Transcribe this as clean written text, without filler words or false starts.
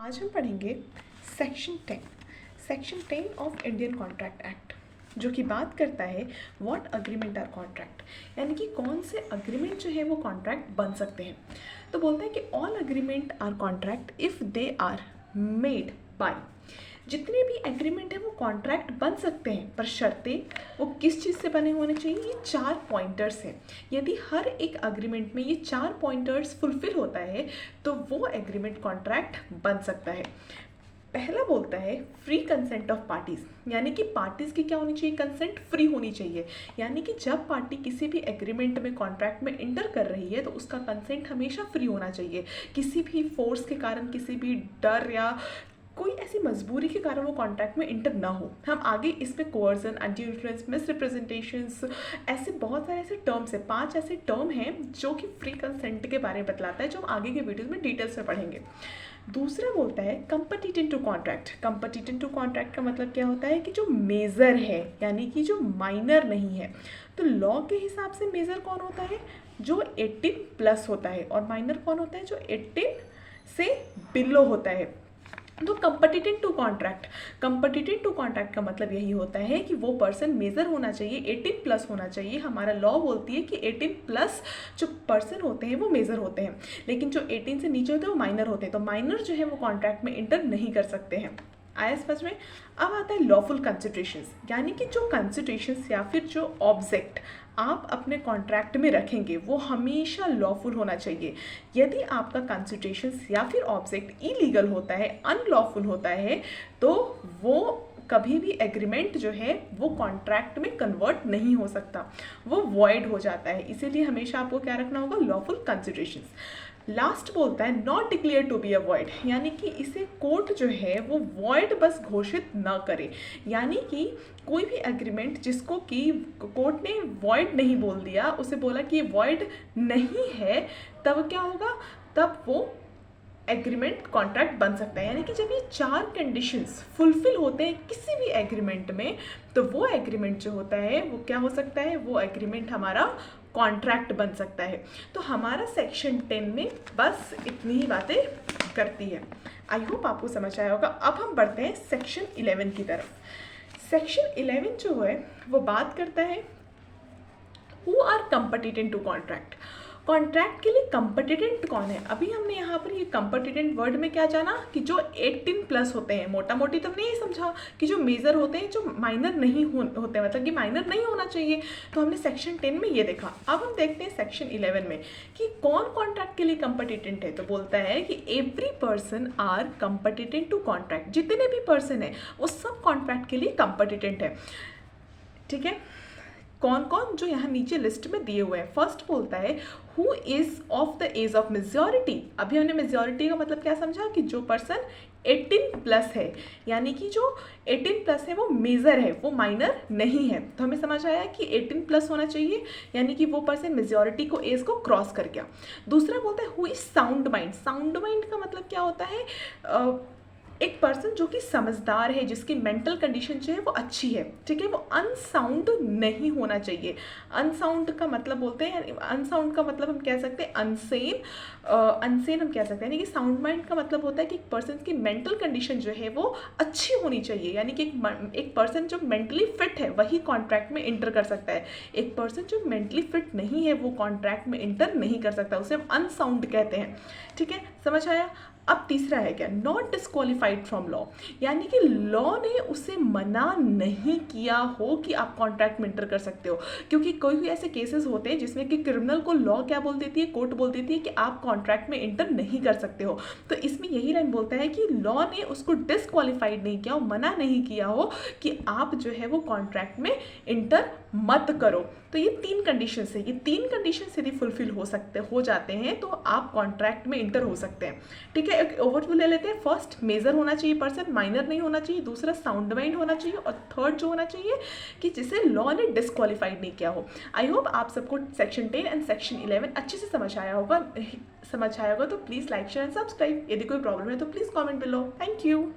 आज हम पढ़ेंगे section 10 of Indian contract act, जो कि बात करता है व्हाट अग्रीमेंट आर कॉन्ट्रैक्ट, यानी कि कौन से अग्रीमेंट जो है वो कॉन्ट्रैक्ट बन सकते हैं। तो बोलते हैं कि all agreement are contract if they are made by, जितने भी एग्रीमेंट है वो कॉन्ट्रैक्ट बन सकते हैं, पर शर्तें वो किस चीज़ से बने होने चाहिए। ये 4 पॉइंटर्स हैं। यदि हर एक अग्रीमेंट में ये 4 पॉइंटर्स फुलफिल होता है तो वो एग्रीमेंट कॉन्ट्रैक्ट बन सकता है। पहला बोलता है फ्री कंसेंट ऑफ पार्टीज़, यानी कि पार्टीज़ की क्या होनी चाहिए, कंसेंट फ्री होनी चाहिए। यानी कि जब पार्टी किसी भी एग्रीमेंट में कॉन्ट्रैक्ट में इंटर कर रही है तो उसका कंसेंट हमेशा फ्री होना चाहिए। किसी भी फोर्स के कारण, किसी भी डर या कोई ऐसी मजबूरी के कारण वो कॉन्ट्रैक्ट में इंटर ना हो। हम आगे इसमें कोअर्जन, एंटी इन्फ्लुएंस, मिसरिप्रेजेंटेशंस, ऐसे बहुत सारे ऐसे टर्म्स हैं, 5 ऐसे टर्म हैं जो कि फ्री कंसेंट के बारे में बतलाता है, जो हम आगे के वीडियोज़ में डिटेल्स में पढ़ेंगे। दूसरा बोलता है कंपटीटेंट टू कॉन्ट्रैक्ट। कंपटीटेंट टू कॉन्ट्रैक्ट का मतलब क्या होता है कि जो मेजर है, यानी कि जो माइनर नहीं है। तो लॉ के हिसाब से मेजर कौन होता है, जो 18+ होता है, और माइनर कौन होता है, जो 18 से बिलो होता है। तो कंपटीटेंट टू कॉन्ट्रैक्ट का मतलब यही होता है कि वो पर्सन मेजर होना चाहिए, 18+ होना चाहिए। हमारा लॉ बोलती है कि 18+ जो पर्सन होते हैं वो मेजर होते हैं, लेकिन जो 18 से नीचे होते हैं वो माइनर होते हैं। तो माइनर जो है वो कॉन्ट्रैक्ट में इंटर नहीं कर सकते हैं। आया समझ में। अब आता है लॉफुल कंसिडरेशंस, यानी कि जो कंसिडरेशंस या फिर जो ऑब्जेक्ट आप अपने कॉन्ट्रैक्ट में रखेंगे वो हमेशा लॉफुल होना चाहिए। यदि आपका कंसिडरेशंस या फिर ऑब्जेक्ट इलीगल होता है, अनलॉफुल होता है, तो वो कभी भी एग्रीमेंट जो है वो कॉन्ट्रैक्ट में कन्वर्ट नहीं हो सकता, वो वॉइड हो जाता है। इसीलिए हमेशा आपको क्या रखना होगा, लॉफुल कंसिडरेशंस। लास्ट बोलता है not declare to be a void, यानी कि इसे कोर्ट जो है वो वॉइड बस घोषित ना करे। यानी कि कोई भी एग्रीमेंट जिसको कि कोर्ट ने वॉइड नहीं बोल दिया, उसे बोला कि ये वॉइड नहीं है, तब क्या होगा, तब वो एग्रीमेंट कॉन्ट्रैक्ट बन सकता है। यानी कि जब ये 4 कंडीशंस फुलफिल होते हैं किसी भी एग्रीमेंट में, तो वो एग्रीमेंट जो होता है वो क्या हो सकता है, वो एग्रीमेंट हमारा कॉन्ट्रैक्ट बन सकता है। तो हमारा सेक्शन 10 में बस इतनी ही बातें करती है। आई होप आपको समझ आया होगा। अब हम बढ़ते हैं सेक्शन 11 की तरफ। सेक्शन 11 जो है वो बात करता है who are competent to contract. Contract के लिए कंपटीटेंट कौन है। अभी हमने यहाँ पर ये कंपटीटेंट वर्ड में क्या जाना कि जो 18+ होते हैं, मोटा मोटी तो हमने ये समझा कि जो मेजर होते हैं, जो माइनर नहीं होते, मतलब कि माइनर नहीं होना चाहिए। तो हमने सेक्शन 10 में ये देखा। अब हम देखते हैं सेक्शन 11 में कि कौन कॉन्ट्रैक्ट के लिए कंपटीटेंट है। तो बोलता है कि every person are competent to contract, जितने भी पर्सन है वो सब कॉन्ट्रैक्ट के लिए कंपटीटेंट है। ठीक है, कौन कौन, जो यहाँ नीचे लिस्ट में दिए हुए हैं। फर्स्ट बोलता है who is of the age of majority. अभी हमने मेजॉरिटी का मतलब क्या समझा कि जो पर्सन 18+ है, यानी कि जो 18+ है वो मेजर है, वो माइनर नहीं है। तो हमें समझ आया कि 18+ होना चाहिए, यानी कि वो पर्सन मेजॉरिटी को एज को क्रॉस कर गया। दूसरा बोलता है who is sound mind. Sound mind का मतलब क्या होता है, एक पर्सन जो कि समझदार है, जिसकी मेंटल कंडीशन जो है वो अच्छी है। ठीक है, वो अनसाउंड नहीं होना चाहिए। अनसाउंड का मतलब बोलते हैं, अनसाउंड का मतलब हम कह सकते हैं अनसेन। अनसेन हम कह सकते हैं, यानी कि साउंड माइंड का मतलब होता है कि एक पर्सन की मेंटल कंडीशन जो है वो अच्छी होनी चाहिए। यानी कि एक पर्सन जो मेंटली फिट है वही कॉन्ट्रैक्ट में इंटर कर सकता है। एक पर्सन जो मेंटली फिट नहीं है वो कॉन्ट्रैक्ट में इंटर नहीं कर सकता, उसे हम अनसाउंड कहते हैं। ठीक है, समझ आया। अब तीसरा है क्या, नॉट डिस्क्वालीफाइड फ्रॉम लॉ, यानी कि लॉ ने उसे मना नहीं किया हो कि आप कॉन्ट्रैक्ट में इंटर कर सकते हो। क्योंकि कोई भी ऐसे केसेस होते हैं जिसमें कि क्रिमिनल को लॉ क्या बोल देती है, कोर्ट बोल देती है कि आप कॉन्ट्रैक्ट में इंटर नहीं कर सकते हो। तो इसमें यही लाइन बोलता है कि लॉ ने उसको डिस्क्वालीफाइड नहीं किया हो, मना नहीं किया हो कि आप जो है वो कॉन्ट्रैक्ट में इंटर मत करो। तो ये 3 कंडीशन है, ये 3 कंडीशन यदि फुलफिल हो जाते हैं तो आप कॉन्ट्रैक्ट में इंटर हो सकते हैं। ठीक है, एक ओवरव्यू ले लेते हैं। फर्स्ट, मेजर होना चाहिए पर्सन, माइनर नहीं होना चाहिए। दूसरा, साउंड माइंड होना चाहिए। और थर्ड जो होना चाहिए कि जिसे लॉ ने डिस्क्वालीफाइड नहीं किया हो। आई होप आप सबको सेक्शन 10 एंड सेक्शन 11 अच्छे से समझ आया होगा। तो please like, share and subscribe. यदि कोई प्रॉब्लम है तो please comment below. Thank you.